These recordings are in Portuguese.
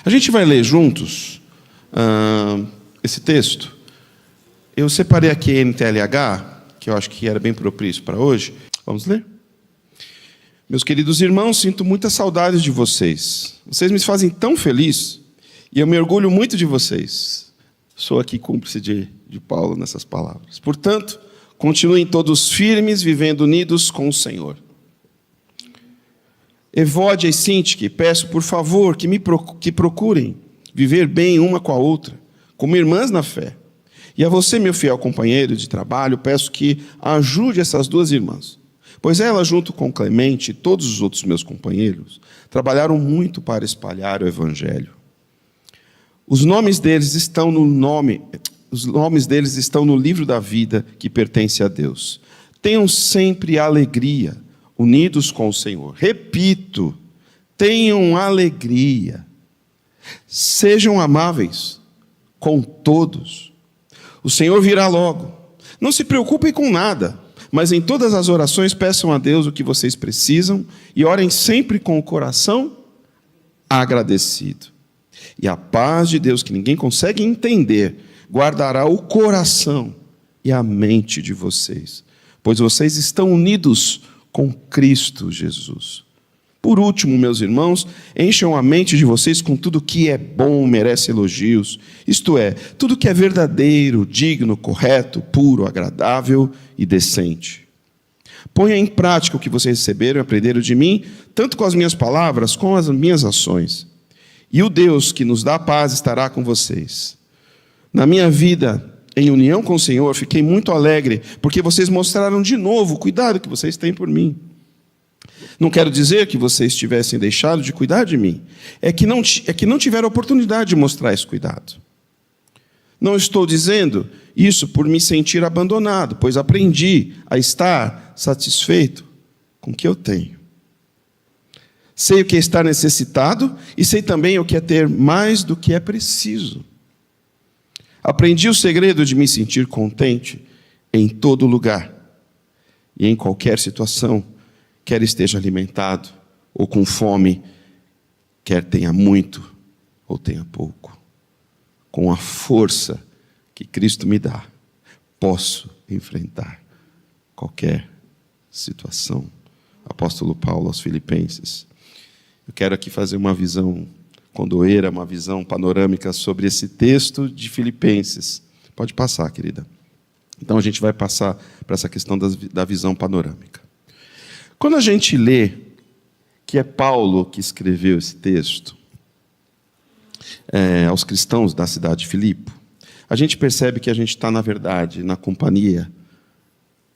A gente vai ler juntos esse texto. Eu separei aqui a NTLH, que eu acho que era bem propício para hoje. Vamos ler? Meus queridos irmãos, sinto muitas saudades de vocês. Vocês me fazem tão feliz e eu me orgulho muito de vocês. Sou aqui cúmplice de Paulo nessas palavras. Portanto, continuem todos firmes, vivendo unidos com o Senhor. Evódia e Sintique, peço por favor que procurem viver bem uma com a outra, como irmãs na fé. E a você, meu fiel companheiro de trabalho, peço que ajude essas duas irmãs, pois elas, junto com Clemente e todos os outros meus companheiros, trabalharam muito para espalhar o Evangelho. Os nomes deles estão no livro da vida que pertence a Deus. Tenham sempre alegria, unidos com o Senhor. Repito, tenham alegria. Sejam amáveis com todos. O Senhor virá logo. Não se preocupem com nada, mas em todas as orações peçam a Deus o que vocês precisam e orem sempre com o coração agradecido. E a paz de Deus, que ninguém consegue entender, guardará o coração e a mente de vocês, pois vocês estão unidos com Cristo Jesus. Por último, meus irmãos, encham a mente de vocês com tudo que é bom, merece elogios, isto é, tudo que é verdadeiro, digno, correto, puro, agradável e decente. Ponha em prática o que vocês receberam e aprenderam de mim, tanto com as minhas palavras como as minhas ações. E o Deus que nos dá paz estará com vocês. Na minha vida, em união com o Senhor, fiquei muito alegre, porque vocês mostraram de novo o cuidado que vocês têm por mim. Não quero dizer que vocês tivessem deixado de cuidar de mim, é que não tiveram oportunidade de mostrar esse cuidado. Não estou dizendo isso por me sentir abandonado, pois aprendi a estar satisfeito com o que eu tenho. Sei o que é estar necessitado e sei também o que é ter mais do que é preciso. Aprendi o segredo de me sentir contente em todo lugar e em qualquer situação, quer esteja alimentado ou com fome, quer tenha muito ou tenha pouco. Com a força que Cristo me dá, posso enfrentar qualquer situação. Apóstolo Paulo aos Filipenses. Eu quero aqui fazer uma visão condoeira, uma visão panorâmica sobre esse texto de Filipenses. Pode passar, querida. Então a gente vai passar para essa questão da visão panorâmica. Quando a gente lê que é Paulo que escreveu esse texto aos cristãos da cidade de Filipe, a gente percebe que a gente está, na verdade, na companhia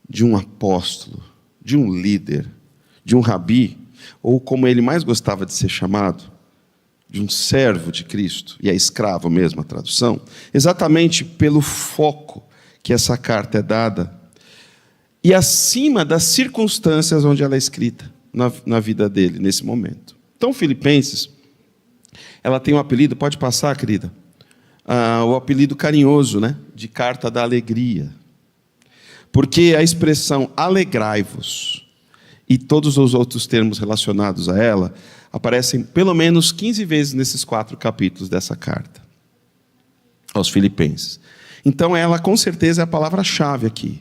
de um apóstolo, de um líder, de um rabi, ou como ele mais gostava de ser chamado, de um servo de Cristo, e é escravo mesmo a tradução, exatamente pelo foco que essa carta é dada, e acima das circunstâncias onde ela é escrita na vida dele, nesse momento. Então, Filipenses, ela tem um apelido, pode passar, querida, o apelido carinhoso, né, de carta da alegria, porque a expressão alegrai-vos e todos os outros termos relacionados a ela aparecem pelo menos 15 vezes nesses 4 capítulos dessa carta aos Filipenses. Então ela com certeza é a palavra-chave aqui,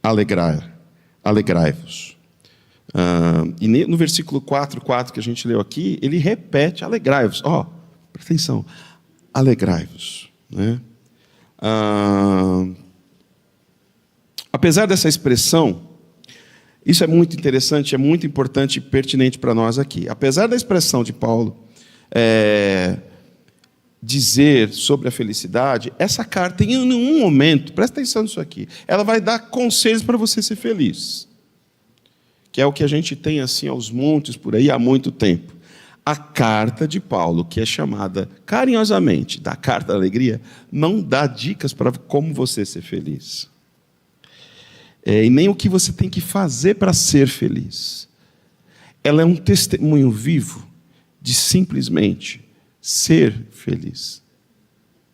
alegrai-vos. E no versículo 4 que a gente leu aqui, ele repete alegrai-vos. Presta atenção, alegrai-vos, né? Apesar dessa expressão, isso é muito interessante, é muito importante e pertinente para nós aqui. Apesar da expressão de Paulo dizer sobre a felicidade, essa carta em nenhum momento, presta atenção nisso aqui, ela vai dar conselhos para você ser feliz, que é o que a gente tem assim aos montes por aí há muito tempo. A carta de Paulo, que é chamada carinhosamente da carta da alegria, não dá dicas para como você ser feliz. E nem o que você tem que fazer para ser feliz. Ela é um testemunho vivo de simplesmente ser feliz.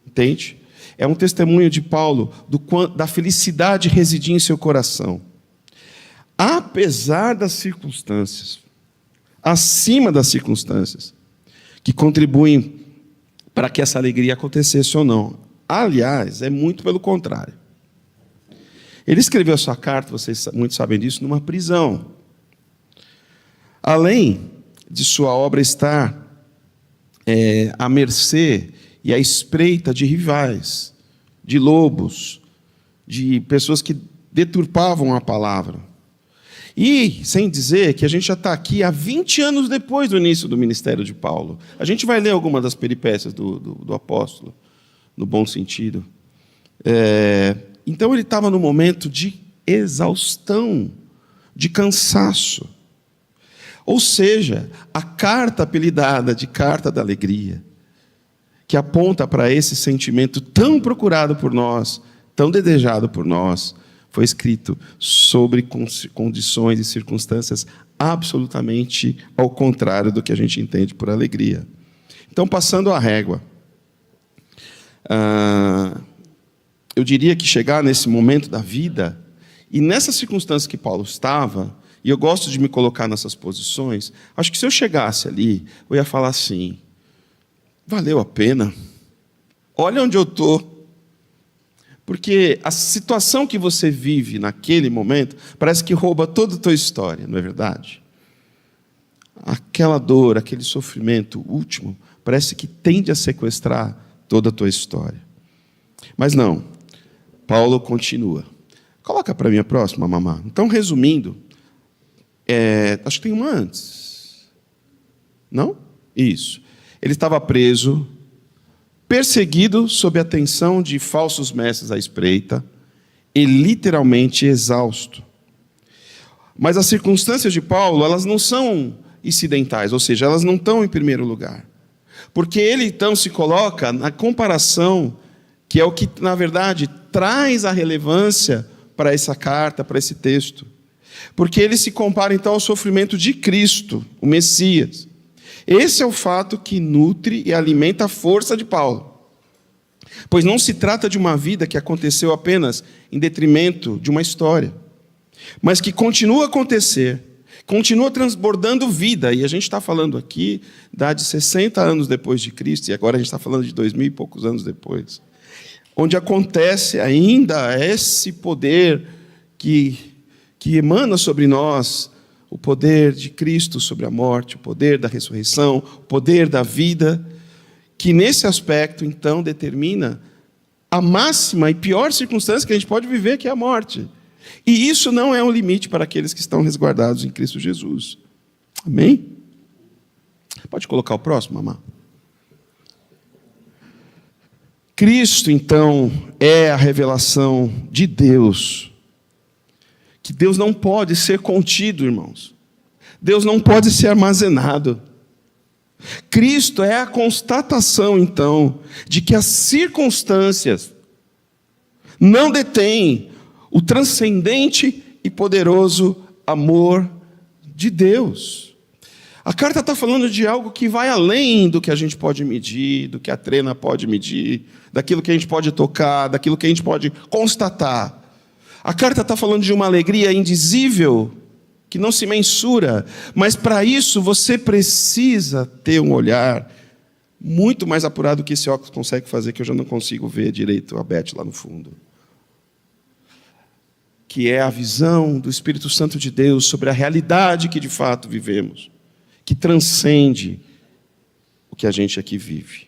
Entende? É um testemunho de Paulo da felicidade residir em seu coração. apesar das circunstâncias, acima das circunstâncias, que contribuem para que essa alegria acontecesse ou não. Aliás, é muito pelo contrário. Ele escreveu a sua carta, vocês muitos sabem disso, numa prisão. Além de sua obra estar à mercê e à espreita de rivais, de lobos, de pessoas que deturpavam a palavra. E, sem dizer que a gente já está aqui há 20 anos depois do início do ministério de Paulo. A gente vai ler algumas das peripécias do apóstolo, no bom sentido. Então ele estava no momento de exaustão, de cansaço. Ou seja, a carta apelidada de Carta da Alegria, que aponta para esse sentimento tão procurado por nós, tão desejado por nós, foi escrito sobre condições e circunstâncias absolutamente ao contrário do que a gente entende por alegria. Então, passando a régua, eu diria que chegar nesse momento da vida, e nessa circunstância que Paulo estava, e eu gosto de me colocar nessas posições, acho que se eu chegasse ali, eu ia falar assim, valeu a pena, olha onde eu estou. Porque a situação que você vive naquele momento parece que rouba toda a tua história, não é verdade? Aquela dor, aquele sofrimento último, parece que tende a sequestrar toda a tua história. Mas não, Paulo continua. Coloca para mim a próxima, mamá. Então, resumindo, acho que tem uma antes. Não? Isso. Ele estava preso, perseguido sob a tensão de falsos mestres à espreita e literalmente exausto. Mas as circunstâncias de Paulo, elas não são incidentais, ou seja, elas não estão em primeiro lugar. Porque ele então se coloca na comparação, que é o que, na verdade, traz a relevância para essa carta, para esse texto. Porque ele se compara então ao sofrimento de Cristo, o Messias. Esse é o fato que nutre e alimenta a força de Paulo. Pois não se trata de uma vida que aconteceu apenas em detrimento de uma história, mas que continua a acontecer, continua transbordando vida. E a gente está falando aqui de 60 anos depois de Cristo, e agora a gente está falando de 2000 e poucos anos depois, onde acontece ainda esse poder que emana sobre nós, o poder de Cristo sobre a morte, o poder da ressurreição, o poder da vida, que nesse aspecto, então, determina a máxima e pior circunstância que a gente pode viver, que é a morte. E isso não é um limite para aqueles que estão resguardados em Cristo Jesus. Amém? Pode colocar o próximo, mamãe. Cristo, então, é a revelação de Deus, que Deus não pode ser contido, irmãos. Deus não pode ser armazenado. Cristo é a constatação, então, de que as circunstâncias não detêm o transcendente e poderoso amor de Deus. A carta está falando de algo que vai além do que a gente pode medir, do que a trena pode medir, daquilo que a gente pode tocar, daquilo que a gente pode constatar. A carta está falando de uma alegria indizível, que não se mensura, mas para isso você precisa ter um olhar muito mais apurado que esse óculos consegue fazer, que eu já não consigo ver direito a Beth lá no fundo. Que é a visão do Espírito Santo de Deus sobre a realidade que de fato vivemos, que transcende o que a gente aqui vive.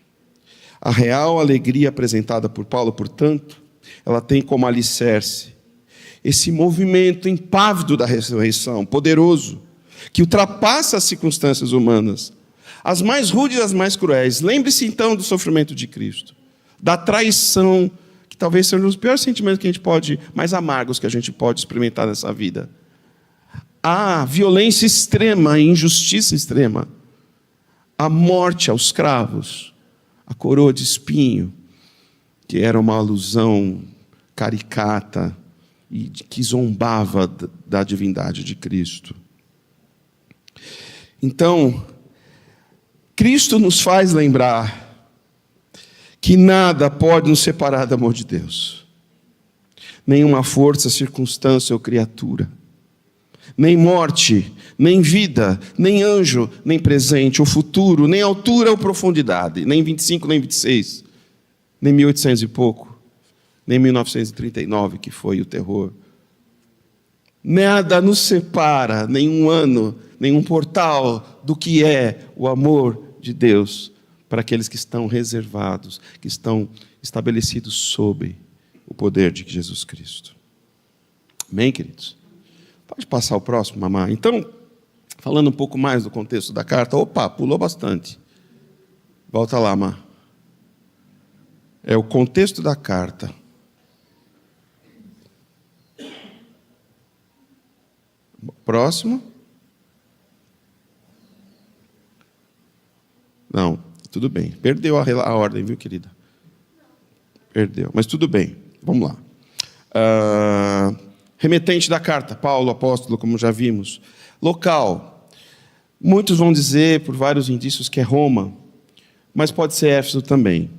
A real alegria apresentada por Paulo, portanto, ela tem como alicerce esse movimento impávido da ressurreição, poderoso, que ultrapassa as circunstâncias humanas, as mais rudes e as mais cruéis. Lembre-se então do sofrimento de Cristo, da traição, que talvez seja um dos piores sentimentos que a gente pode, mais amargos que a gente pode experimentar nessa vida. A violência extrema, a injustiça extrema, a morte aos cravos, a coroa de espinho, que era uma alusão caricata e que zombava da divindade de Cristo. Então, Cristo nos faz lembrar que nada pode nos separar do amor de Deus. Nenhuma força, circunstância ou criatura. nem morte, nem vida, nem anjo, nem presente ou futuro, nem altura ou profundidade, nem 25, nem 26, nem 1800 e pouco, nem 1939, que foi o terror. Nada nos separa, nenhum ano, nenhum portal do que é o amor de Deus para aqueles que estão reservados, que estão estabelecidos sob o poder de Jesus Cristo. Amém, queridos? Pode passar o próximo, mamãe. Então, falando um pouco mais do contexto da carta, opa, pulou bastante. Volta lá, Má. É o contexto da carta. Próximo. Não, tudo bem. Perdeu a ordem, viu, querida? Perdeu, mas tudo bem. Vamos lá. Remetente da carta, Paulo, apóstolo, como já vimos. Local. Muitos vão dizer, por vários indícios, que é Roma, mas pode ser Éfeso também.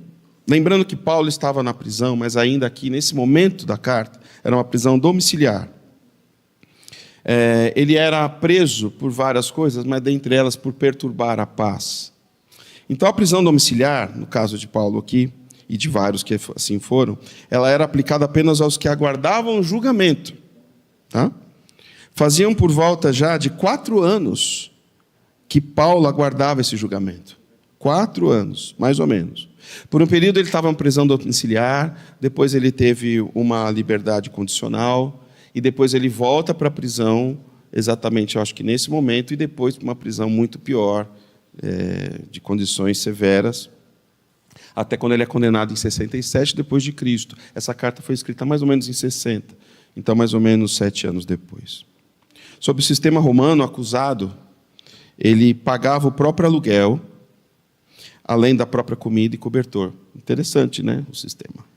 Lembrando que Paulo estava na prisão, mas ainda aqui, nesse momento da carta, era uma prisão domiciliar. Ele era preso por várias coisas, mas dentre elas por perturbar a paz. Então a prisão domiciliar, no caso de Paulo aqui, e de vários que assim foram, ela era aplicada apenas aos que aguardavam julgamento. Tá? Faziam por volta já de 4 anos que Paulo aguardava esse julgamento. 4 anos, mais ou menos. Por um período ele estava em prisão domiciliar, depois ele teve uma liberdade condicional, e depois ele volta para a prisão, exatamente, eu acho que nesse momento, e depois para uma prisão muito pior, de condições severas, até quando ele é condenado em 67 depois de Cristo. Essa carta foi escrita mais ou menos em 60, então mais ou menos 7 anos depois. Sob o sistema romano, o acusado, ele pagava o próprio aluguel, além da própria comida e cobertor. Interessante, né, o sistema.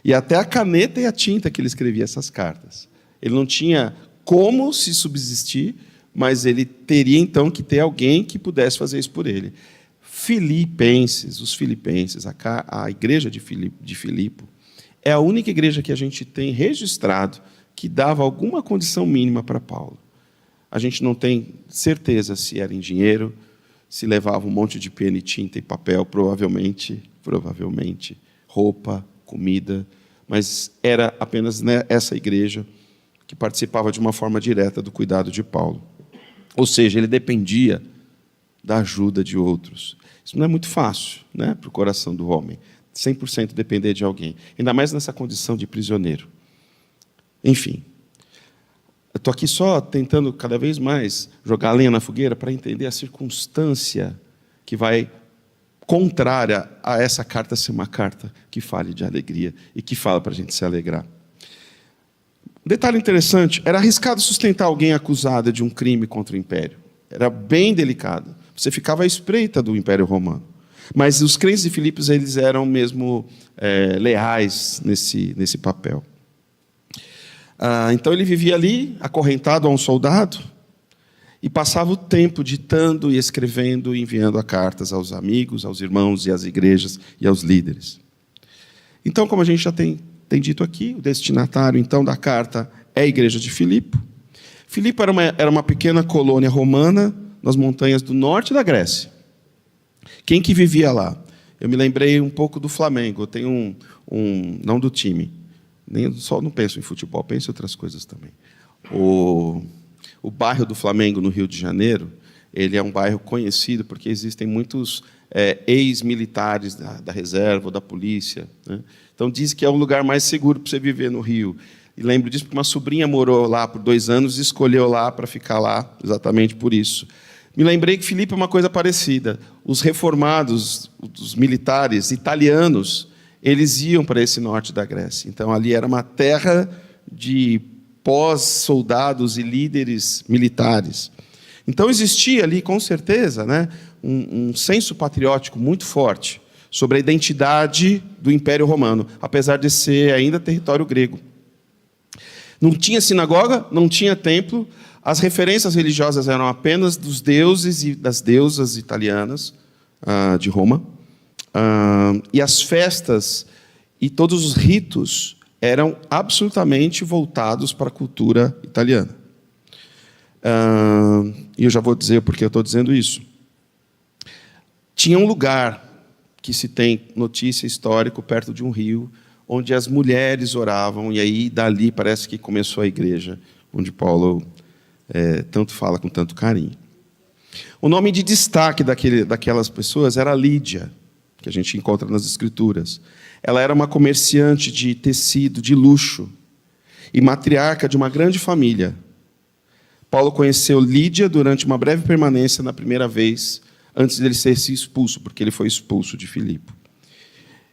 E até a caneta e a tinta que ele escrevia essas cartas. Ele não tinha como se subsistir, mas ele teria, então, que ter alguém que pudesse fazer isso por ele. Os filipenses, a igreja de Filipe, é a única igreja que a gente tem registrado que dava alguma condição mínima para Paulo. A gente não tem certeza se era em dinheiro, se levava um monte de pena e tinta e papel, provavelmente, roupa, comida, mas era apenas essa igreja que participava de uma forma direta do cuidado de Paulo. Ou seja, ele dependia da ajuda de outros. Isso não é muito fácil, né, para o coração do homem, 100% depender de alguém, ainda mais nessa condição de prisioneiro. Enfim, eu estou aqui só tentando cada vez mais jogar lenha na fogueira para entender a circunstância que vai contrária a essa carta ser uma carta que fale de alegria e que fala para a gente se alegrar. Um detalhe interessante, era arriscado sustentar alguém acusado de um crime contra o império. Era bem delicado. Você ficava à espreita do Império Romano. Mas os crentes de Filipos, eles eram mesmo leais nesse papel. Então ele vivia ali, acorrentado a um soldado, e passava o tempo ditando e escrevendo e enviando cartas aos amigos, aos irmãos e às igrejas e aos líderes. Então, como a gente já tem dito aqui, o destinatário, então, da carta é a igreja de Filipe. Filipe era uma pequena colônia romana nas montanhas do norte da Grécia. Quem que vivia lá? Eu me lembrei um pouco do Flamengo. Eu tenho não do time, só não penso em futebol, penso em outras coisas também. O bairro do Flamengo, no Rio de Janeiro, ele é um bairro conhecido porque existem muitos ex-militares da reserva ou da polícia, né? Então, diz que é o lugar mais seguro para você viver no Rio. E lembro disso porque uma sobrinha morou lá por 2 anos e escolheu lá para ficar lá, exatamente por isso. Me lembrei que Filipe é uma coisa parecida. Os reformados, os militares italianos, eles iam para esse norte da Grécia. Então, ali era uma terra de pós-soldados e líderes militares. Então, existia ali, com certeza, né, um senso patriótico muito forte sobre a identidade do Império Romano, apesar de ser ainda território grego. Não tinha sinagoga, não tinha templo, as referências religiosas eram apenas dos deuses e das deusas italianas de Roma, e as festas e todos os ritos eram absolutamente voltados para a cultura italiana. E eu já vou dizer porque eu estou dizendo isso. Tinha um lugar que se tem notícia histórica perto de um rio, onde as mulheres oravam, e aí dali parece que começou a igreja, onde Paulo tanto fala com tanto carinho. O nome de destaque daquelas pessoas era Lídia, que a gente encontra nas Escrituras. Ela era uma comerciante de tecido, de luxo, e matriarca de uma grande família. Paulo conheceu Lídia durante uma breve permanência na primeira vez, antes dele ser expulso, porque ele foi expulso de Filipe.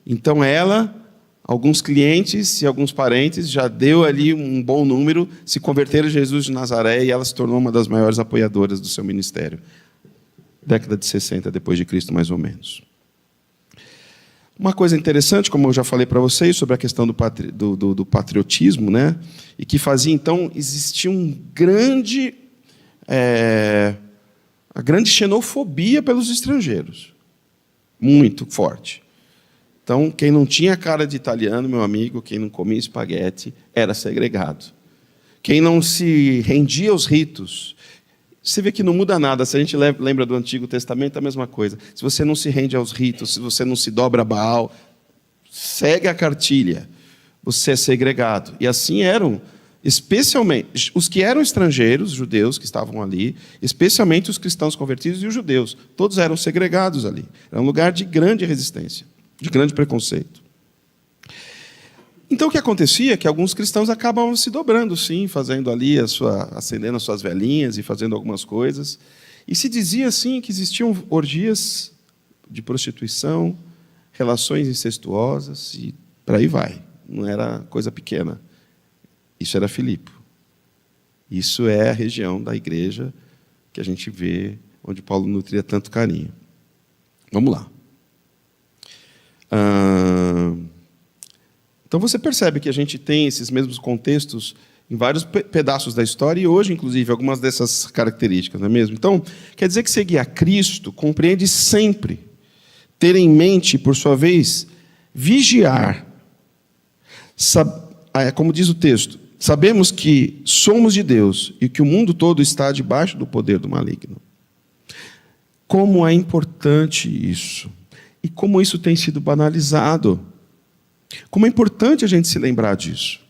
Então ela, alguns clientes e alguns parentes, já deu ali um bom número, se converteram a Jesus de Nazaré, e ela se tornou uma das maiores apoiadoras do seu ministério. Década de 60 depois de Cristo, mais ou menos. Uma coisa interessante, como eu já falei para vocês, sobre a questão do patriotismo, né? E que fazia, então, existia a grande xenofobia pelos estrangeiros. Muito forte. Então, quem não tinha cara de italiano, meu amigo, quem não comia espaguete, era segregado. Quem não se rendia aos ritos, você vê que não muda nada. Se a gente lembra do Antigo Testamento, é a mesma coisa. Se você não se rende aos ritos, se você não se dobra a Baal, segue a cartilha, você é segregado. E assim eram, especialmente, os que eram estrangeiros, os judeus que estavam ali, especialmente os cristãos convertidos e os judeus. Todos eram segregados ali. Era um lugar de grande resistência, de grande preconceito. Então, o que acontecia é que alguns cristãos acabavam se dobrando, sim, fazendo ali acendendo as suas velinhas e fazendo algumas coisas. E se dizia, assim, que existiam orgias de prostituição, relações incestuosas, e por aí vai. Não era coisa pequena. Isso era Filipe. Isso é a região da igreja que a gente vê, onde Paulo nutria tanto carinho. Vamos lá. Então você percebe que a gente tem esses mesmos contextos em vários pedaços da história, e hoje, inclusive, algumas dessas características, não é mesmo? Então, quer dizer que seguir a Cristo compreende sempre ter em mente, por sua vez, vigiar. Como diz o texto, sabemos que somos de Deus e que o mundo todo está debaixo do poder do maligno. Como é importante isso, e como isso tem sido banalizado. Como é importante a gente se lembrar disso.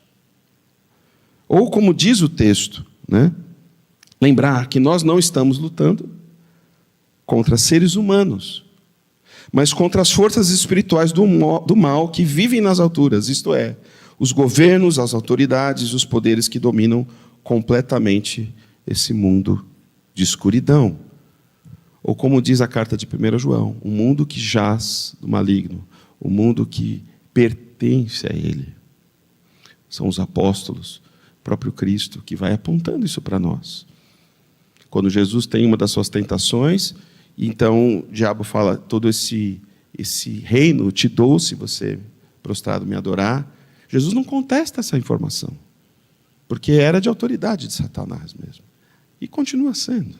Ou como diz o texto, né? Lembrar que nós não estamos lutando contra seres humanos, mas contra as forças espirituais do mal que vivem nas alturas, isto é, os governos, as autoridades, os poderes que dominam completamente esse mundo de escuridão. Ou como diz a carta de 1 João, o mundo que jaz do maligno, o mundo que pertence a ele. São os apóstolos, o próprio Cristo, que vai apontando isso para nós. Quando Jesus tem uma das suas tentações, então o diabo fala, todo esse reino te dou se você prostrado me adorar. Jesus não contesta essa informação, porque era de autoridade de Satanás mesmo. E continua sendo.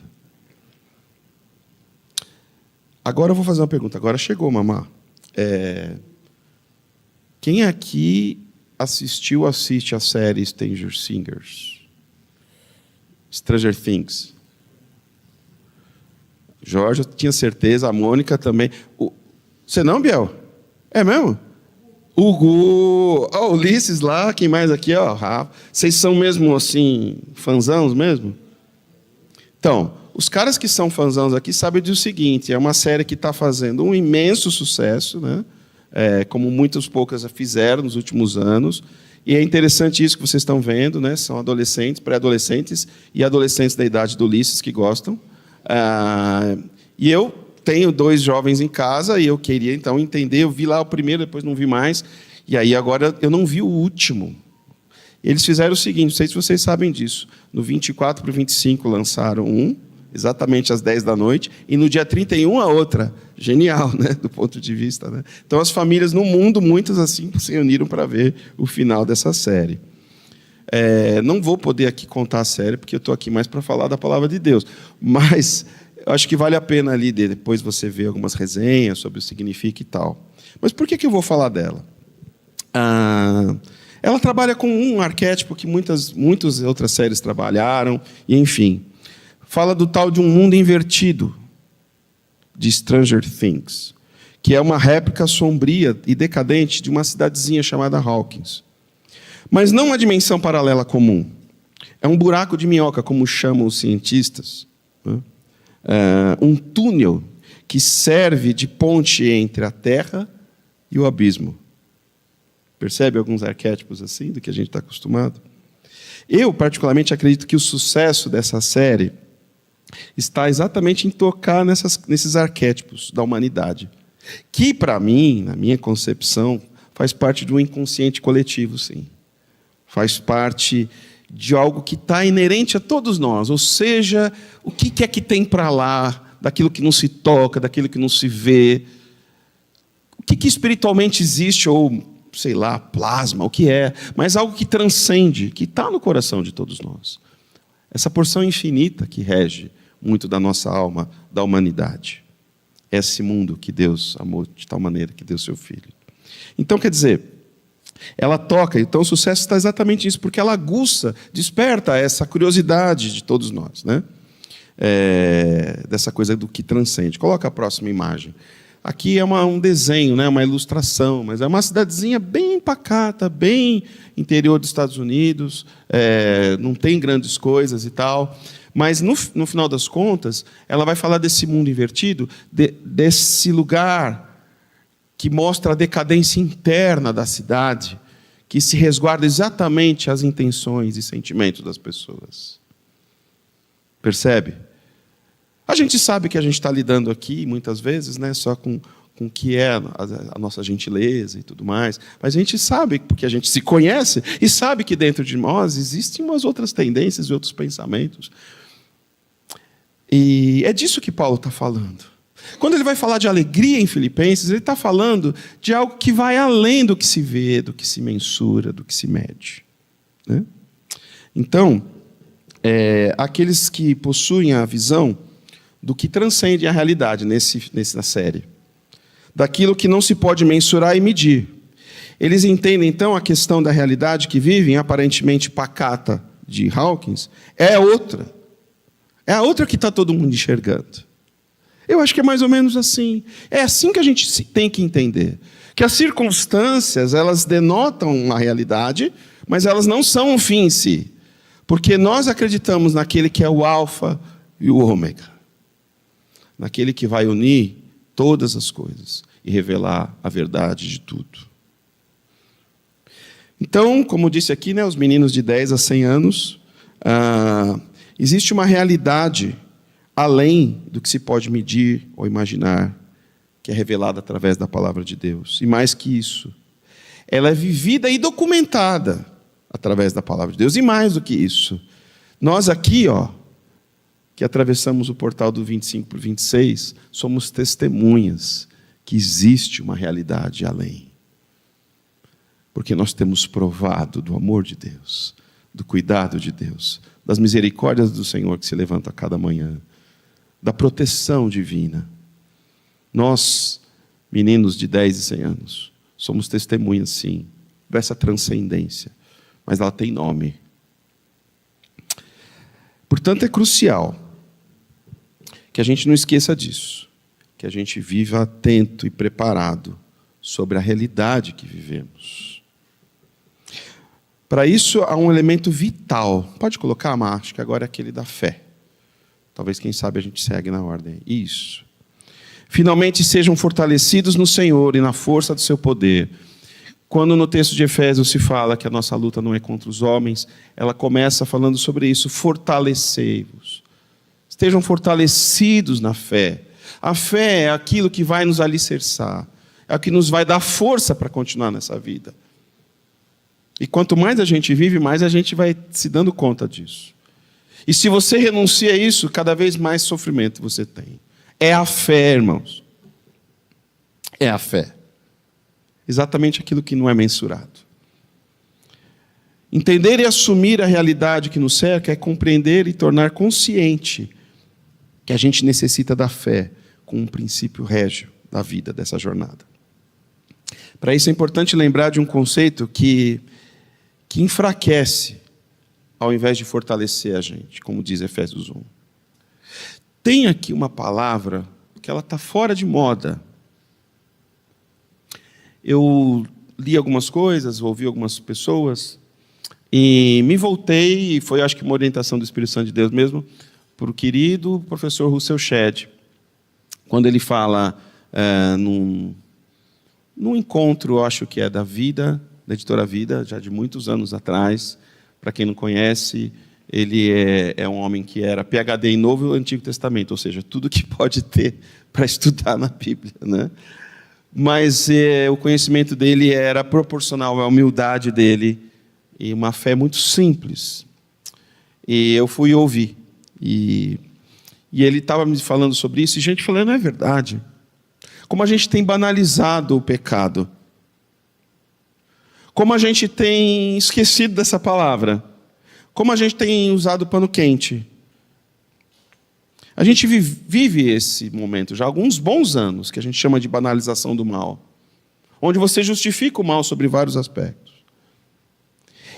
Agora eu vou fazer uma pergunta. Agora chegou, mamá. Quem aqui assiste a série Stranger Things? Jorge, eu tinha certeza, a Mônica também. Você não, Biel? É mesmo? Hugo, o Ulisses lá, quem mais aqui? Rafa. Vocês são mesmo assim, fãzãos mesmo? Então, os caras que são fãzãos aqui sabem do seguinte, é uma série que está fazendo um imenso sucesso, né? Como muitas poucas fizeram nos últimos anos, e é interessante isso que vocês estão vendo, né? São adolescentes, pré-adolescentes e adolescentes da idade do Ulisses que gostam. E eu tenho 2 jovens em casa, e eu queria então entender, eu vi lá o primeiro, depois não vi mais, e aí agora eu não vi o último. Eles fizeram o seguinte, não sei se vocês sabem disso, no 24 para o 25 lançaram um, exatamente às 10 da noite, e no dia 31 a outra. Genial, né? Do ponto de vista, né? Então as famílias no mundo, muitas assim, se reuniram para ver o final dessa série. Não vou poder aqui contar a série, porque eu estou aqui mais para falar da palavra de Deus, mas eu acho que vale a pena ali, depois você ver algumas resenhas sobre o que significa e tal. Mas por que eu vou falar dela? Ela trabalha com um arquétipo que muitas outras séries trabalharam, e enfim. fala do tal de um mundo invertido, de Stranger Things, que é uma réplica sombria e decadente de uma cidadezinha chamada Hawkins. Mas não uma dimensão paralela comum. É um buraco de minhoca, como chamam os cientistas. Um túnel que serve de ponte entre a Terra e o abismo. Percebe alguns arquétipos assim, do que a gente está acostumado? Eu, particularmente, acredito que o sucesso dessa série está exatamente em tocar nesses arquétipos da humanidade, que, para mim, na minha concepção, faz parte de um inconsciente coletivo, sim. Faz parte de algo que está inerente a todos nós, ou seja, o que é que tem para lá, daquilo que não se toca, daquilo que não se vê, o que espiritualmente existe, ou, sei lá, plasma, o que é, mas algo que transcende, que está no coração de todos nós. Essa porção infinita que rege muito da nossa alma, da humanidade. Esse mundo que Deus amou de tal maneira que deu seu Filho. Então, quer dizer, ela toca, então o sucesso está exatamente nisso, porque ela aguça, desperta essa curiosidade de todos nós, né? Dessa coisa do que transcende. Coloca a próxima imagem. Aqui é um desenho, né? Uma ilustração, mas é uma cidadezinha bem pacata, bem interior dos Estados Unidos, não tem grandes coisas e tal. Mas, no final das contas, ela vai falar desse mundo invertido, desse lugar que mostra a decadência interna da cidade, que se resguarda exatamente as intenções e sentimentos das pessoas. Percebe? A gente sabe que a gente está lidando aqui, muitas vezes, né, só com o que é a nossa gentileza e tudo mais, mas a gente sabe, porque a gente se conhece, e sabe que dentro de nós existem umas outras tendências e outros pensamentos. E é disso que Paulo está falando. Quando ele vai falar de alegria em Filipenses, ele está falando de algo que vai além do que se vê, do que se mensura, do que se mede, né? Então, aqueles que possuem a visão do que transcende a realidade nessa série, daquilo que não se pode mensurar e medir. Eles entendem, então, a questão da realidade que vivem, aparentemente pacata, de Hawkins, é outra. É a outra que está todo mundo enxergando. Eu acho que é mais ou menos assim. É assim que a gente tem que entender. Que as circunstâncias, elas denotam uma realidade, mas elas não são um fim em si. Porque nós acreditamos naquele que é o alfa e o ômega. Naquele que vai unir todas as coisas e revelar a verdade de tudo. Então, como disse aqui, né, os meninos de 10 a 100 anos, existe uma realidade além do que se pode medir ou imaginar, que é revelada através da palavra de Deus. E mais que isso, ela é vivida e documentada através da palavra de Deus. E mais do que isso, nós aqui, que atravessamos o portal do 25 para o 26, somos testemunhas que existe uma realidade além. Porque nós temos provado do amor de Deus, do cuidado de Deus, das misericórdias do Senhor que se levanta a cada manhã, da proteção divina. Nós, meninos de 10 e 100 anos, somos testemunhas, sim, dessa transcendência, mas ela tem nome. Portanto, é crucial que a gente não esqueça disso, que a gente viva atento e preparado sobre a realidade que vivemos. Para isso, há um elemento vital. Pode colocar, acho que agora é aquele da fé. Talvez, quem sabe, a gente segue na ordem. Isso. Finalmente, sejam fortalecidos no Senhor e na força do seu poder. Quando no texto de Efésios se fala que a nossa luta não é contra os homens, ela começa falando sobre isso. Fortalecei-vos. Estejam fortalecidos na fé. A fé é aquilo que vai nos alicerçar. É o que nos vai dar força para continuar nessa vida. E quanto mais a gente vive, mais a gente vai se dando conta disso. E se você renuncia a isso, cada vez mais sofrimento você tem. É a fé, irmãos. É a fé. Exatamente aquilo que não é mensurado. Entender e assumir a realidade que nos cerca é compreender e tornar consciente que a gente necessita da fé como um princípio régio da vida, dessa jornada. Para isso é importante lembrar de um conceito que enfraquece, ao invés de fortalecer a gente, como diz Efésios 1. tem aqui uma palavra que ela está fora de moda. Eu li algumas coisas, ouvi algumas pessoas, e me voltei, e foi acho que uma orientação do Espírito Santo de Deus mesmo, para o querido professor Russell Shedd, quando ele fala num encontro, acho que é da Vida, da editora Vida, já de muitos anos atrás. Para quem não conhece, ele é um homem que era PhD em Novo e Antigo Testamento, ou seja, tudo que pode ter para estudar na Bíblia, né? Mas o conhecimento dele era proporcional à humildade dele e uma fé muito simples. E eu fui ouvir. E ele estava me falando sobre isso, e gente falando, é verdade. Como a gente tem banalizado o pecado. Como a gente tem esquecido dessa palavra. Como a gente tem usado pano quente. A gente vive esse momento já há alguns bons anos, que a gente chama de banalização do mal. Onde você justifica o mal sobre vários aspectos.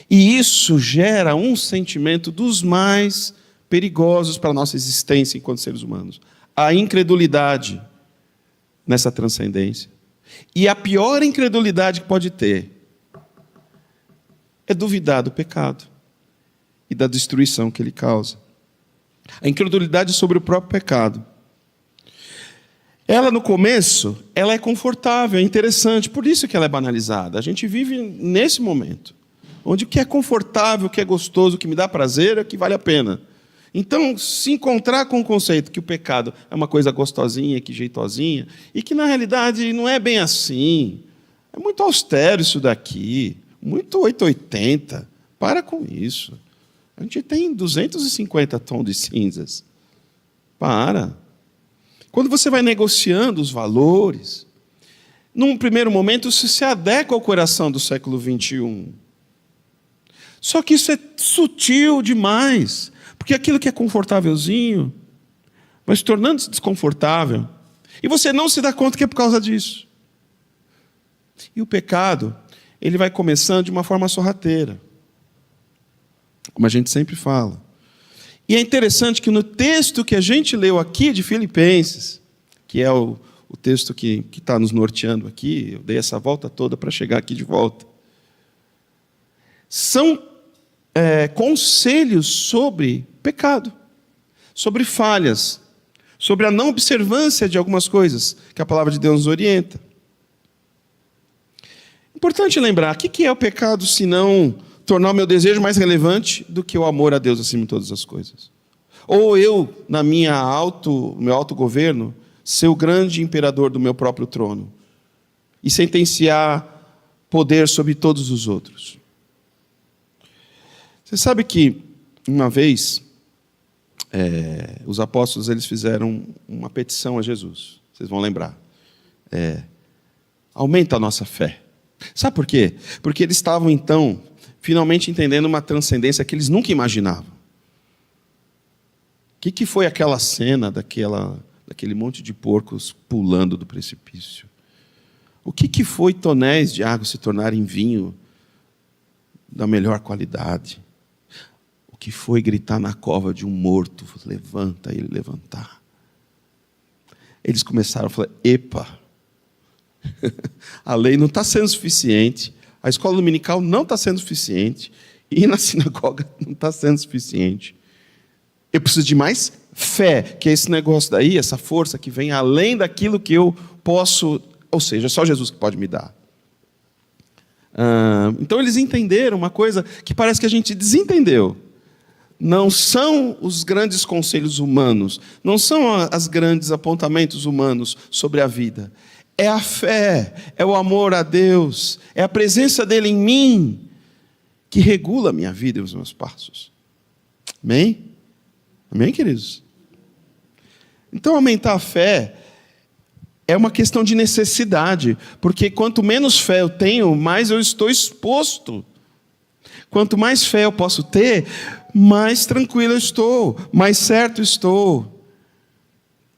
E isso gera um sentimento dos mais perigosos para a nossa existência enquanto seres humanos. A incredulidade nessa transcendência. E a pior incredulidade que pode ter é duvidar do pecado e da destruição que ele causa. A incredulidade sobre o próprio pecado. Ela, no começo, ela é confortável, é interessante, por isso que ela é banalizada. A gente vive nesse momento, onde o que é confortável, o que é gostoso, o que me dá prazer, é o que vale a pena. Então, se encontrar com o conceito que o pecado é uma coisa gostosinha, que jeitosinha, e que, na realidade, não é bem assim. É muito austero isso daqui, muito 880. Para com isso. A gente tem 250 tons de cinzas. Para. Quando você vai negociando os valores, num primeiro momento, isso se adequa ao coração do século XXI. Só que isso é sutil demais. Porque aquilo que é confortávelzinho vai se tornando desconfortável. E você não se dá conta que é por causa disso. E o pecado, ele vai começando de uma forma sorrateira. Como a gente sempre fala. E é interessante que no texto que a gente leu aqui de Filipenses, que é o texto que está nos norteando aqui, eu dei essa volta toda para chegar aqui de volta, são conselhos sobre pecado, sobre falhas, sobre a não observância de algumas coisas que a palavra de Deus nos orienta. Importante lembrar, o que é o pecado se não tornar o meu desejo mais relevante do que o amor a Deus acima de todas as coisas? Ou eu, na meu autogoverno, ser o grande imperador do meu próprio trono e sentenciar poder sobre todos os outros? Você sabe que, uma vez, os apóstolos eles fizeram uma petição a Jesus. Vocês vão lembrar. Aumenta a nossa fé. Sabe por quê? Porque eles estavam, então, finalmente entendendo uma transcendência que eles nunca imaginavam. O que foi aquela cena daquele monte de porcos pulando do precipício? O que foi tonéis de água se tornarem vinho da melhor qualidade? O que foi gritar na cova de um morto, levanta ele levantar? Eles começaram a falar, epa, a lei não está sendo suficiente, a escola dominical não está sendo suficiente, e na sinagoga não está sendo suficiente. Eu preciso de mais fé, que é esse negócio daí, essa força que vem além daquilo que eu posso, ou seja, é só Jesus que pode me dar. Então eles entenderam uma coisa que parece que a gente desentendeu. Não são os grandes conselhos humanos, não são os grandes apontamentos humanos sobre a vida. É a fé, é o amor a Deus, é a presença dele em mim que regula a minha vida e os meus passos. Amém? Amém, queridos? Então, aumentar a fé é uma questão de necessidade, porque quanto menos fé eu tenho, mais eu estou exposto. Quanto mais fé eu posso ter, mais tranquilo eu estou, mais certo estou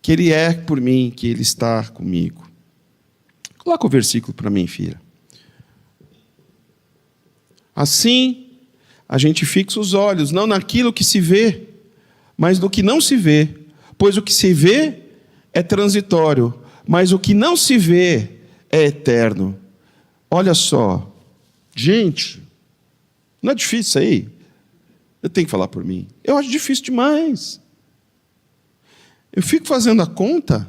que Ele é por mim, que Ele está comigo. Coloca o versículo para mim, filha. Assim, a gente fixa os olhos, não naquilo que se vê, mas no que não se vê, Pois o que se vê é transitório, mas o que não se vê é eterno. Olha só, gente, não é difícil isso aí? Eu tenho que falar por mim. Eu acho difícil demais. Eu fico fazendo a conta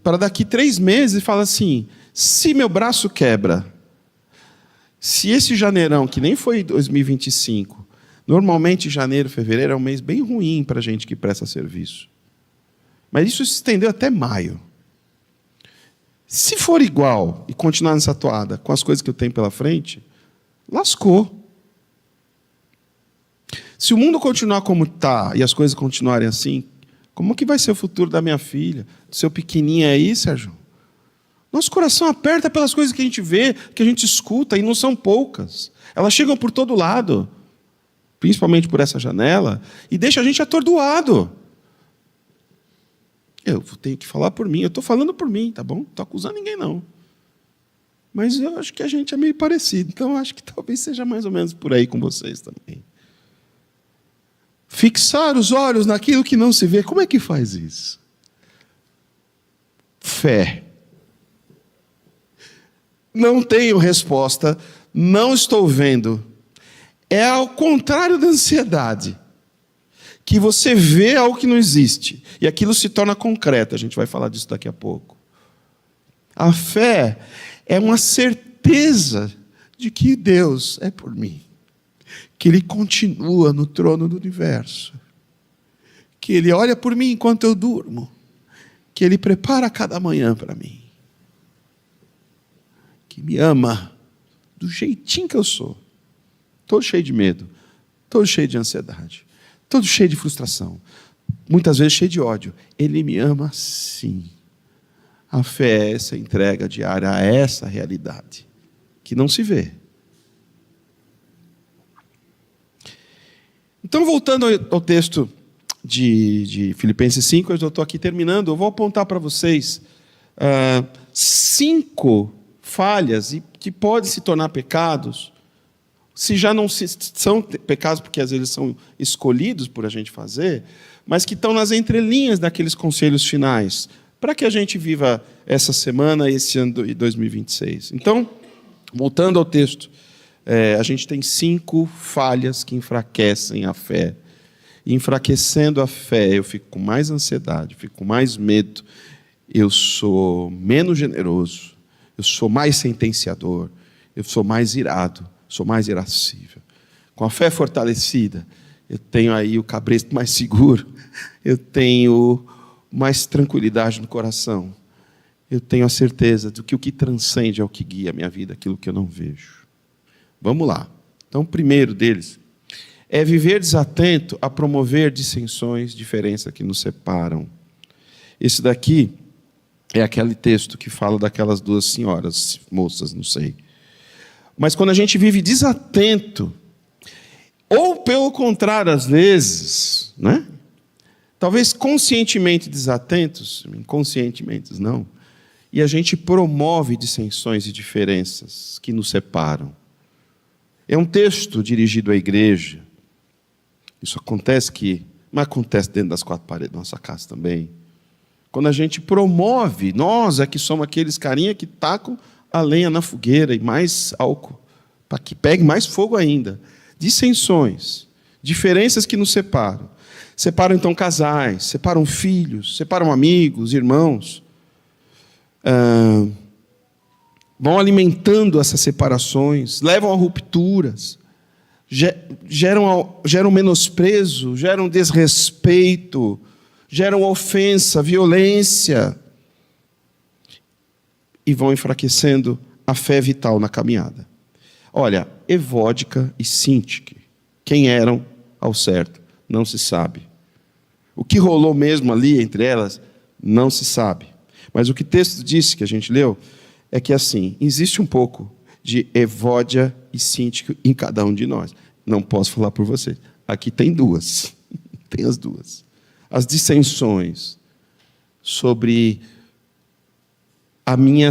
para daqui 3 meses falar assim, se meu braço quebra, se esse janeirão, que nem foi 2025, normalmente janeiro, fevereiro é um mês bem ruim para a gente que presta serviço. Mas isso se estendeu até maio. Se for igual e continuar nessa toada com as coisas que eu tenho pela frente, lascou. Se o mundo continuar como está e as coisas continuarem assim, como que vai ser o futuro da minha filha, do seu pequenininho aí, Sérgio? Nosso coração aperta pelas coisas que a gente vê, que a gente escuta, e não são poucas. Elas chegam por todo lado, principalmente por essa janela, e deixam a gente atordoado. Eu tenho que falar por mim, eu estou falando por mim, tá bom? Não estou acusando ninguém, não. Mas eu acho que a gente é meio parecido, então eu acho que talvez seja mais ou menos por aí com vocês também. Fixar os olhos naquilo que não se vê, como é que faz isso? Fé. Não tenho resposta, não estou vendo. É ao contrário da ansiedade, que você vê algo que não existe, e aquilo se torna concreto, a gente vai falar disso daqui a pouco. A fé é uma certeza de que Deus é por mim, que Ele continua no trono do universo, que Ele olha por mim enquanto eu durmo, que Ele prepara cada manhã para mim, que me ama do jeitinho que eu sou, todo cheio de medo, todo cheio de ansiedade, todo cheio de frustração, muitas vezes cheio de ódio. Ele me ama sim. A fé é essa entrega diária a essa realidade, que não se vê. Então, voltando ao texto de Filipenses 5, eu estou aqui terminando, eu vou apontar para vocês 5 falhas e que podem se tornar pecados, se já não são pecados, porque às vezes são escolhidos por a gente fazer, mas que estão nas entrelinhas daqueles conselhos finais, para que a gente viva essa semana e esse ano de 2026. Então, voltando ao texto, a gente tem 5 falhas que enfraquecem a fé. E enfraquecendo a fé, eu fico com mais ansiedade, fico com mais medo, eu sou menos generoso, eu sou mais sentenciador, eu sou mais irado, sou mais irascível. Com a fé fortalecida, eu tenho aí o cabresto mais seguro, eu tenho mais tranquilidade no coração, eu tenho a certeza de que o que transcende é o que guia a minha vida, aquilo que eu não vejo. Vamos lá. Então, o primeiro deles é viver desatento a promover dissensões, diferenças que nos separam. Esse daqui é aquele texto que fala daquelas 2 senhoras, moças, não sei. Mas quando a gente vive desatento, ou pelo contrário, às vezes, né? Talvez conscientemente desatentos, inconscientemente não, e a gente promove dissensões e diferenças que nos separam. É um texto dirigido à igreja. Isso acontece mas acontece dentro das 4 paredes da nossa casa também. Quando a gente promove, nós é que somos aqueles carinha que tacam a lenha na fogueira e mais álcool, para que pegue mais fogo ainda. Dissensões, diferenças que nos separam. Separam então casais, separam filhos, separam amigos, irmãos. Vão alimentando essas separações, levam a rupturas, geram menosprezo, geram desrespeito, geram ofensa, violência, e vão enfraquecendo a fé vital na caminhada. Olha, Evódica e Síntique, quem eram ao certo, não se sabe. O que rolou mesmo ali entre elas, não se sabe. Mas o que o texto disse, que a gente leu, é que assim, existe um pouco de Evódia e Síntique em cada um de nós. Não posso falar por você. Aqui tem 2. Tem as 2. As dissensões sobre a minha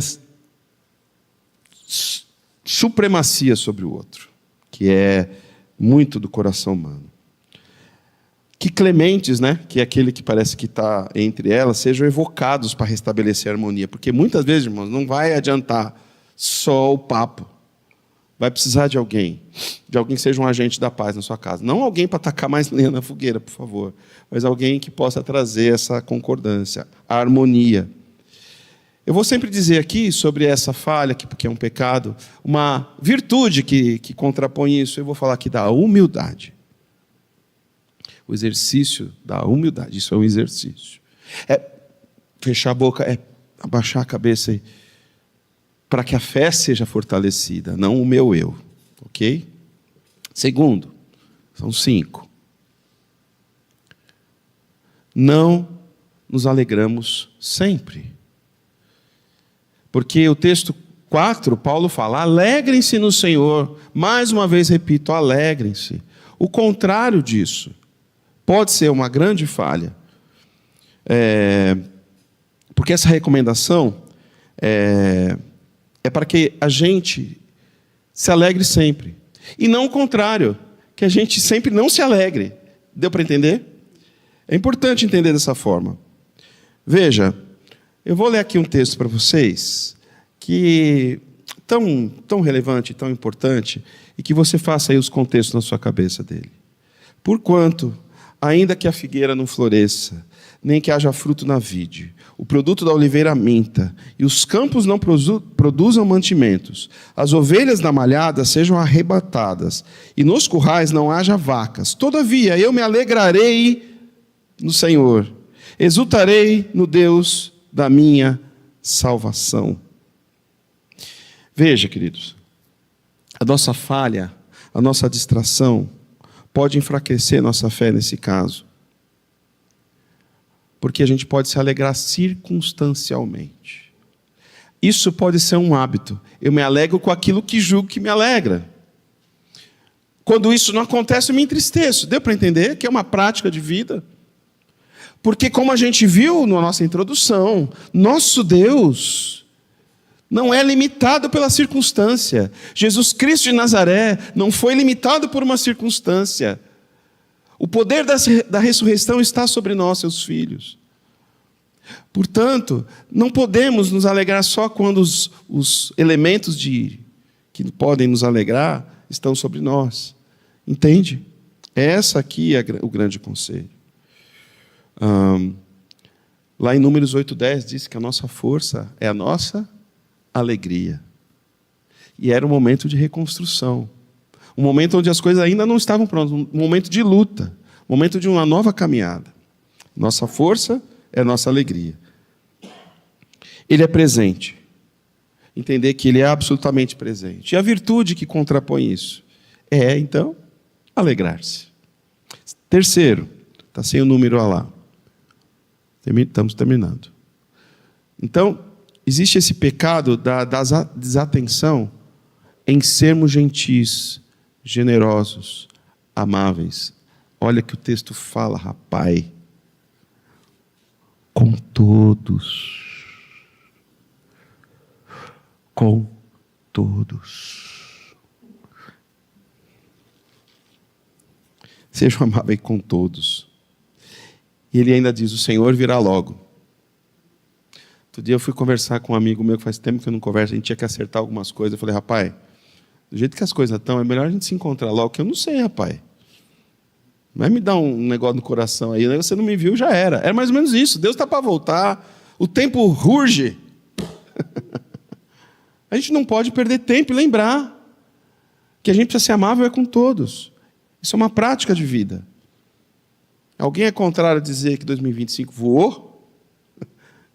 supremacia sobre o outro, que é muito do coração humano. Que Clementes, né, que é aquele que parece que está entre elas, sejam evocados para restabelecer a harmonia. Porque muitas vezes, irmãos, não vai adiantar só o papo. Vai precisar de alguém que seja um agente da paz na sua casa. Não alguém para tacar mais lenha na fogueira, por favor, mas alguém que possa trazer essa concordância, a harmonia. Eu vou sempre dizer aqui sobre essa falha, porque é um pecado, uma virtude que contrapõe isso. Eu vou falar aqui da humildade. O exercício da humildade, isso é um exercício. É fechar a boca, é abaixar a cabeça e para que a fé seja fortalecida, não o meu eu, ok? Segundo, são 5. Não nos alegramos sempre. Porque o texto 4, Paulo fala, alegrem-se no Senhor. Mais uma vez repito, alegrem-se. O contrário disso pode ser uma grande falha. Porque essa recomendação é para que a gente se alegre sempre. E não o contrário, que a gente sempre não se alegre. Deu para entender? É importante entender dessa forma. Veja, eu vou ler aqui um texto para vocês, que tão relevante, tão importante, e que você faça aí os contextos na sua cabeça dele. Porquanto, ainda que a figueira não floresça, nem que haja fruto na vide, o produto da oliveira minta, e os campos não produzam mantimentos, as ovelhas da malhada sejam arrebatadas, e nos currais não haja vacas. Todavia, eu me alegrarei no Senhor, exultarei no Deus da minha salvação. Veja, queridos, a nossa falha, a nossa distração, pode enfraquecer nossa fé nesse caso. Porque a gente pode se alegrar circunstancialmente. Isso pode ser um hábito. Eu me alegro com aquilo que julgo que me alegra. Quando isso não acontece, eu me entristeço. Deu para entender que é uma prática de vida? Porque, como a gente viu na nossa introdução, nosso Deus não é limitado pela circunstância. Jesus Cristo de Nazaré não foi limitado por uma circunstância. O poder da ressurreição está sobre nós, seus filhos. Portanto, não podemos nos alegrar só quando os elementos que podem nos alegrar estão sobre nós. Entende? Essa aqui é o grande conselho. Lá em Números 8:10 diz que a nossa força é a nossa alegria. E era um momento de reconstrução. Um momento onde as coisas ainda não estavam prontas. Um momento de luta. Um momento de uma nova caminhada. Nossa força é a nossa alegria. Ele é presente. Entender que Ele é absolutamente presente. E a virtude que contrapõe isso é, então, alegrar-se. Terceiro, está sem o número lá. Estamos terminando. Então, existe esse pecado da desatenção em sermos gentis, generosos, amáveis. Olha que o texto fala, rapaz. Com todos. Com todos. Sejam amáveis com todos. E ele ainda diz, o Senhor virá logo. Outro dia eu fui conversar com um amigo meu, que faz tempo que eu não converso, a gente tinha que acertar algumas coisas. Eu falei, rapaz, do jeito que as coisas estão, é melhor a gente se encontrar logo, que eu não sei, rapaz. Vai me dar um negócio no coração aí, você não me viu, já era. Era mais ou menos isso, Deus está para voltar, o tempo urge. A gente não pode perder tempo e lembrar que a gente precisa ser amável com todos. Isso é uma prática de vida. Alguém é contrário a dizer que 2025 voou?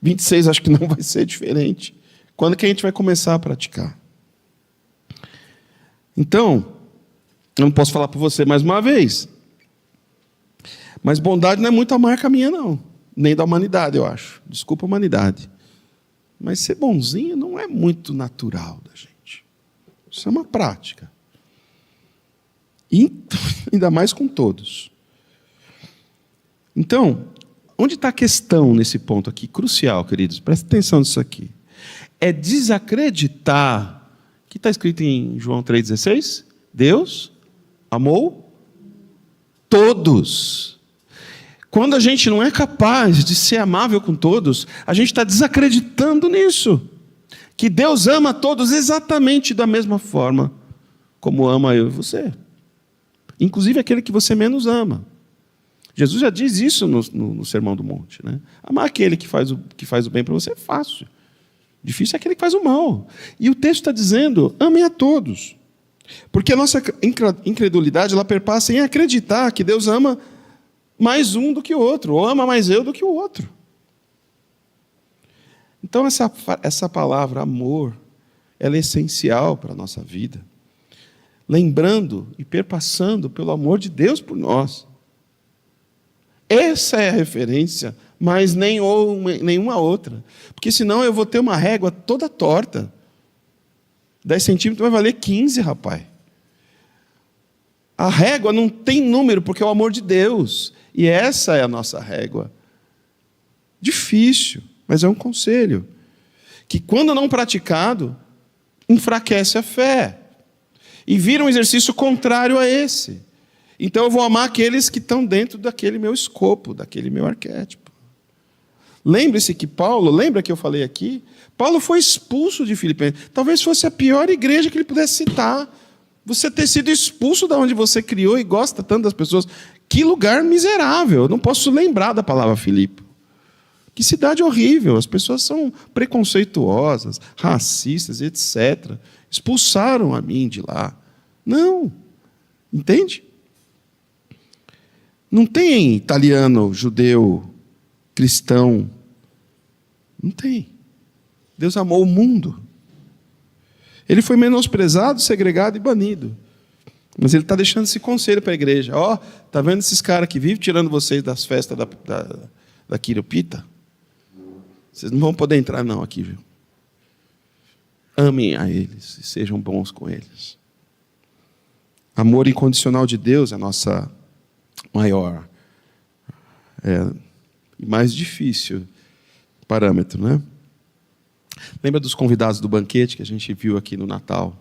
26 acho que não vai ser diferente. Quando que a gente vai começar a praticar? Então, eu não posso falar por você mais uma vez, mas bondade não é muito a marca minha, não. Nem da humanidade, eu acho. Desculpa a humanidade. Mas ser bonzinho não é muito natural da gente. Isso é uma prática. E ainda mais com todos. Então, onde está a questão nesse ponto aqui? Crucial, queridos. Presta atenção nisso aqui. É desacreditar, que está escrito em João 3,16? Deus amou todos. Quando a gente não é capaz de ser amável com todos, a gente está desacreditando nisso. Que Deus ama todos exatamente da mesma forma como ama eu e você. Inclusive aquele que você menos ama. Jesus já diz isso no Sermão do Monte, né? Amar aquele que faz o bem para você é fácil. Difícil é aquele que faz o mal. E o texto está dizendo, amem a todos. Porque a nossa incredulidade, ela perpassa em acreditar que Deus ama mais um do que o outro, ou ama mais eu do que o outro. Então, essa palavra amor, ela é essencial para a nossa vida. Lembrando e perpassando pelo amor de Deus por nós. Essa é a referência, mas nenhuma outra. Porque senão eu vou ter uma régua toda torta. 10 centímetros vai valer 15, rapaz. A régua não tem número, porque é o amor de Deus. E essa é a nossa régua. Difícil, mas é um conselho. Que quando não praticado, enfraquece a fé. E vira um exercício contrário a esse. Então eu vou amar aqueles que estão dentro daquele meu escopo, daquele meu arquétipo. Lembre-se que Paulo, lembra que eu falei aqui? Paulo foi expulso de Filipenses. Talvez fosse a pior igreja que ele pudesse citar. Você ter sido expulso da onde você criou e gosta tanto das pessoas. Que lugar miserável. Eu não posso lembrar da palavra Filipe. Que cidade horrível. As pessoas são preconceituosas, racistas, etc. Expulsaram a mim de lá. Não. Entende? Não tem italiano, judeu, cristão. Não tem. Deus amou o mundo. Ele foi menosprezado, segregado e banido. Mas ele está deixando esse conselho para a igreja. Ó, está vendo esses caras que vivem tirando vocês das festas da Quiropita? Vocês não vão poder entrar não aqui, viu? Amem a eles e sejam bons com eles. Amor incondicional de Deus é a nossa maior e mais difícil parâmetro, né? Lembra dos convidados do banquete que a gente viu aqui no Natal?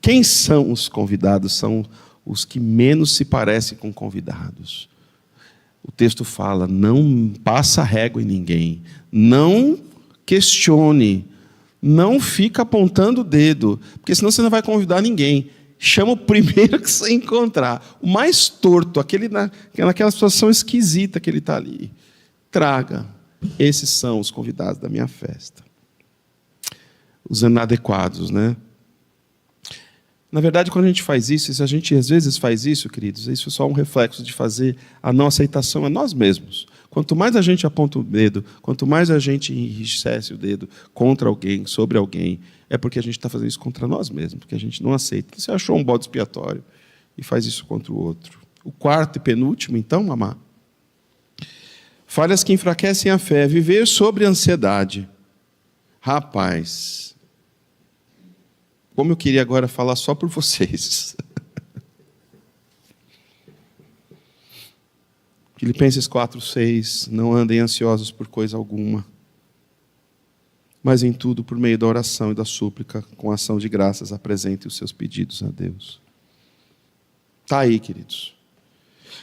Quem são os convidados? São os que menos se parecem com convidados. O texto fala, não passa régua em ninguém, não questione, não fica apontando o dedo, porque senão você não vai convidar ninguém. Chama o primeiro que você encontrar, o mais torto, aquele naquela situação esquisita que ele está ali. Traga. Esses são os convidados da minha festa. Os inadequados, né? Na verdade, quando a gente faz isso, se a gente às vezes faz isso, queridos, isso é só um reflexo de fazer a nossa aceitação a nós mesmos. Quanto mais a gente aponta o dedo, quanto mais a gente enriquece o dedo contra alguém, sobre alguém, é porque a gente está fazendo isso contra nós mesmos, porque a gente não aceita. Você achou um bode expiatório e faz isso contra o outro. O quarto e penúltimo, então, amar. Falhas que enfraquecem a fé, viver sobre ansiedade. Rapaz, como eu queria agora falar só por vocês. Filipenses 4:6, não andem ansiosos por coisa alguma, mas em tudo, por meio da oração e da súplica, com ação de graças, apresentem os seus pedidos a Deus. Está aí, queridos.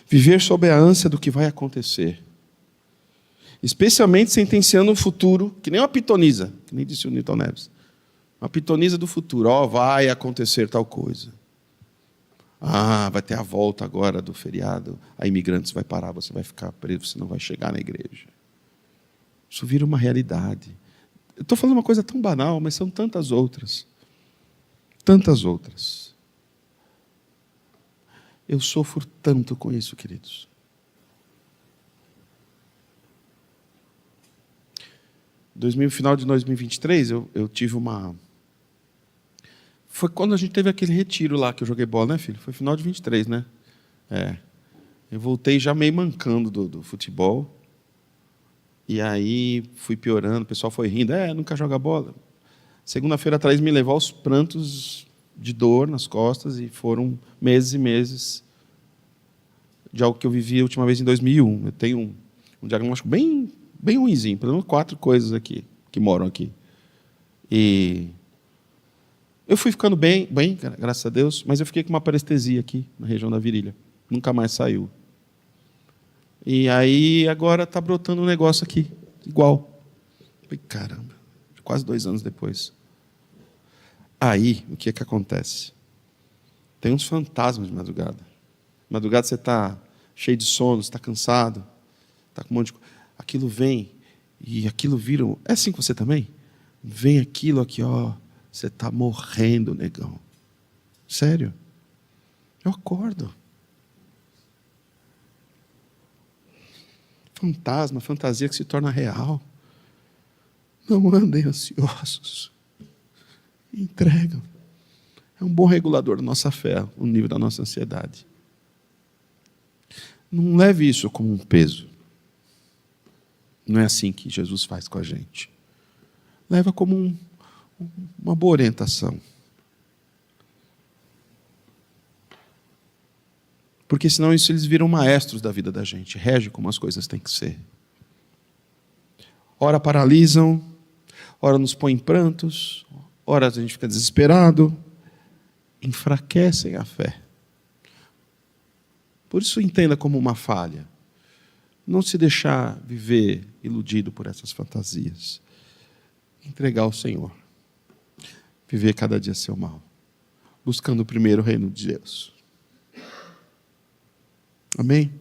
Viver sob a ânsia do que vai acontecer. Especialmente sentenciando um futuro, que nem uma pitonisa, que nem disse o Newton Neves. Uma pitonisa do futuro. Ó, vai acontecer tal coisa. Ah, vai ter a volta agora do feriado. A imigrantes vai parar, você vai ficar preso, você não vai chegar na igreja. Isso vira uma realidade. Eu estou falando uma coisa tão banal, mas são tantas outras. Tantas outras. Eu sofro tanto com isso, queridos. Final de 2023, eu tive uma... Foi quando a gente teve aquele retiro lá que eu joguei bola, né, filho? Foi final de 23, né? Eu voltei já meio mancando do futebol. E aí fui piorando, o pessoal foi rindo. Nunca joga bola. Segunda-feira atrás me levou aos prantos de dor nas costas e foram meses e meses de algo que eu vivi a última vez em 2001. Eu tenho um diagnóstico bem ruinzinho, pelo menos 4 coisas aqui, que moram aqui. E eu fui ficando bem, graças a Deus, mas eu fiquei com uma parestesia aqui, na região da virilha. Nunca mais saiu. E aí agora está brotando um negócio aqui, igual. Falei, caramba, quase 2 anos depois. Aí, o que é que acontece? Tem uns fantasmas de madrugada. Madrugada você está cheio de sono, você está cansado, está com um monte de coisa. Aquilo vem e aquilo vira. É assim com você também? Vem aquilo aqui, ó. Você está morrendo, negão. Sério. Eu acordo. Fantasma, fantasia que se torna real. Não andem ansiosos. Entregam. É um bom regulador da nossa fé, o nível da nossa ansiedade. Não leve isso como um peso. Não é assim que Jesus faz com a gente. Leva como uma boa orientação. Porque senão isso eles viram maestros da vida da gente. Rege como as coisas têm que ser. Ora paralisam, ora nos põem em prantos, ora a gente fica desesperado. Enfraquecem a fé. Por isso entenda como uma falha. Não se deixar viver iludido por essas fantasias. Entregar ao Senhor. Viver cada dia seu mal. Buscando o primeiro reino de Deus. Amém?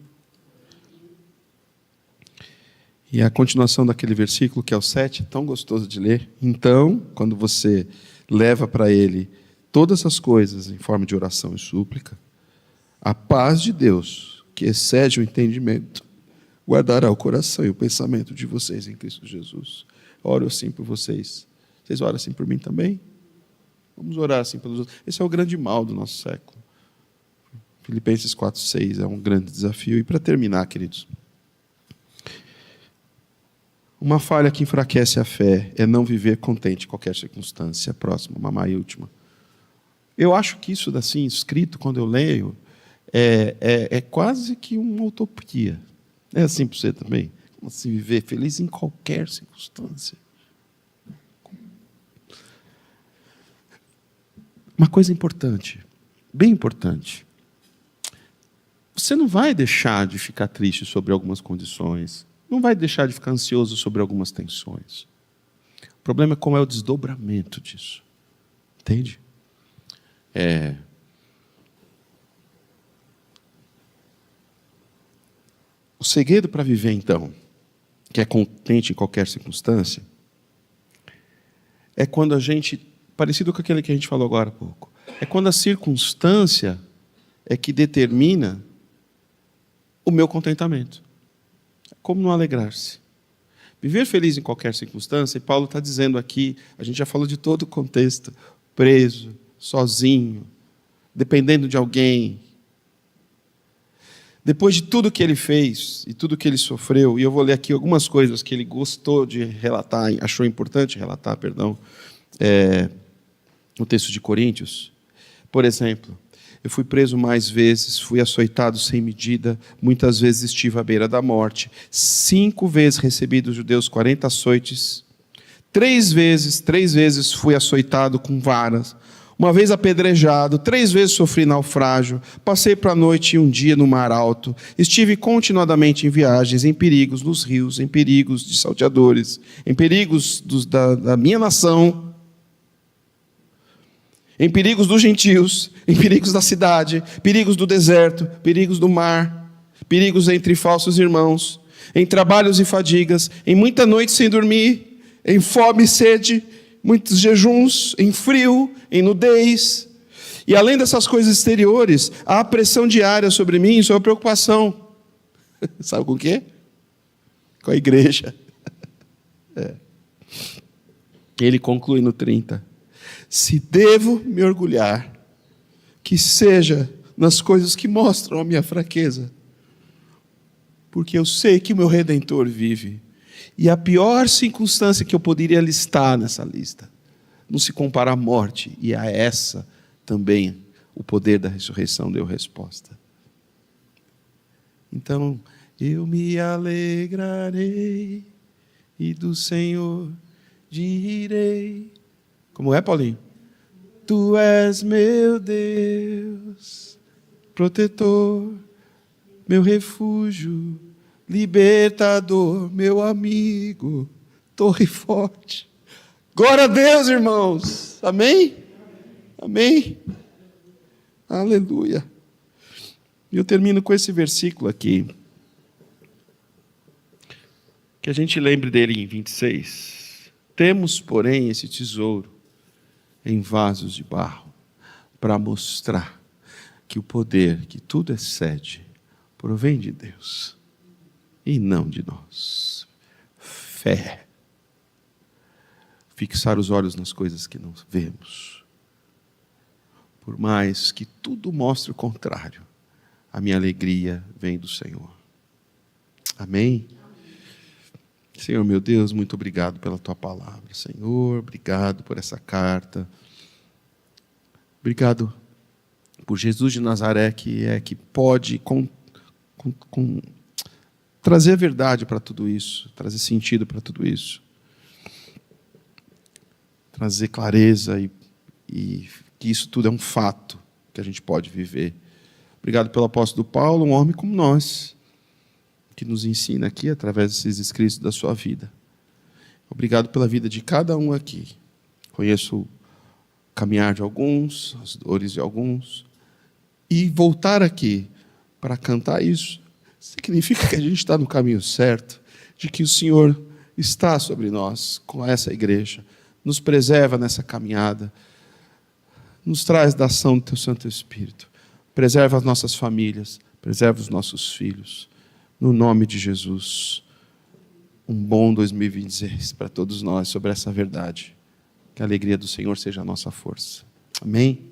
E a continuação daquele versículo, que é o 7, tão gostoso de ler. Então, quando você leva para Ele todas as coisas em forma de oração e súplica, a paz de Deus, que excede o entendimento, guardará o coração e o pensamento de vocês em Cristo Jesus. Oro assim por vocês. Vocês oram assim por mim também? Vamos orar assim pelos outros. Esse é o grande mal do nosso século. Filipenses 4:6 é um grande desafio. E para terminar, queridos, uma falha que enfraquece a fé é não viver contente em qualquer circunstância. Próxima, mamá e última. Eu acho que isso, assim, escrito, quando eu leio, é quase que uma utopia. É assim para você também? Como assim viver feliz em qualquer circunstância? Uma coisa importante, bem importante. Você não vai deixar de ficar triste sobre algumas condições. Não vai deixar de ficar ansioso sobre algumas tensões. O problema é como é o desdobramento disso. Entende? O segredo para viver, então, que é contente em qualquer circunstância, é quando a gente, parecido com aquele que a gente falou agora há pouco, é quando a circunstância é que determina o meu contentamento. Como não alegrar-se? Viver feliz em qualquer circunstância, e Paulo está dizendo aqui, a gente já falou de todo o contexto, preso, sozinho, dependendo de alguém. Depois de tudo que ele fez e tudo que ele sofreu, e eu vou ler aqui algumas coisas que ele gostou de relatar, achou importante relatar, no texto de Coríntios. Por exemplo, eu fui preso mais vezes, fui açoitado sem medida, muitas vezes estive à beira da morte, 5 vezes recebi dos judeus 40 açoites, 3 vezes fui açoitado com varas, uma vez apedrejado, 3 vezes sofri naufrágio, passei para a noite e um dia no mar alto, estive continuadamente em viagens, em perigos nos rios, em perigos de salteadores, em perigos da minha nação, em perigos dos gentios, em perigos da cidade, perigos do deserto, perigos do mar, perigos entre falsos irmãos, em trabalhos e fadigas, em muita noite sem dormir, em fome e sede, muitos jejuns, em frio, em nudez. E além dessas coisas exteriores, há a pressão diária sobre mim e sobre a preocupação. Sabe com o quê? Com a igreja. Ele conclui no 30. Se devo me orgulhar, que seja nas coisas que mostram a minha fraqueza, porque eu sei que o meu Redentor vive. E a pior circunstância que eu poderia listar nessa lista não se compara à morte, e a essa também o poder da ressurreição deu resposta. Então, eu me alegrarei e do Senhor direi. Como é, Paulinho? Tu és meu Deus, protetor, meu refúgio, libertador, meu amigo, torre forte. Glória a Deus, irmãos. Amém? Amém? Aleluia. E eu termino com esse versículo aqui. Que a gente lembre dele em 26. Temos, porém, esse tesouro em vasos de barro, para mostrar que o poder que tudo excede provém de Deus e não de nós. Fé. Fixar os olhos nas coisas que não vemos. Por mais que tudo mostre o contrário, a minha alegria vem do Senhor. Amém? Senhor, meu Deus, muito obrigado pela Tua palavra. Senhor, obrigado por essa carta. Obrigado por Jesus de Nazaré, que pode trazer verdade para tudo isso, trazer sentido para tudo isso, trazer clareza e que isso tudo é um fato que a gente pode viver. Obrigado pelo apóstolo Paulo, um homem como nós, que nos ensina aqui através desses escritos da sua vida. Obrigado pela vida de cada um aqui. Conheço o caminhar de alguns, as dores de alguns. E voltar aqui para cantar isso significa que a gente está no caminho certo, de que o Senhor está sobre nós, com essa igreja, nos preserva nessa caminhada, nos traz da ação do Teu Santo Espírito, preserva as nossas famílias, preserva os nossos filhos. No nome de Jesus, um bom 2026 para todos nós sobre essa verdade. Que a alegria do Senhor seja a nossa força. Amém?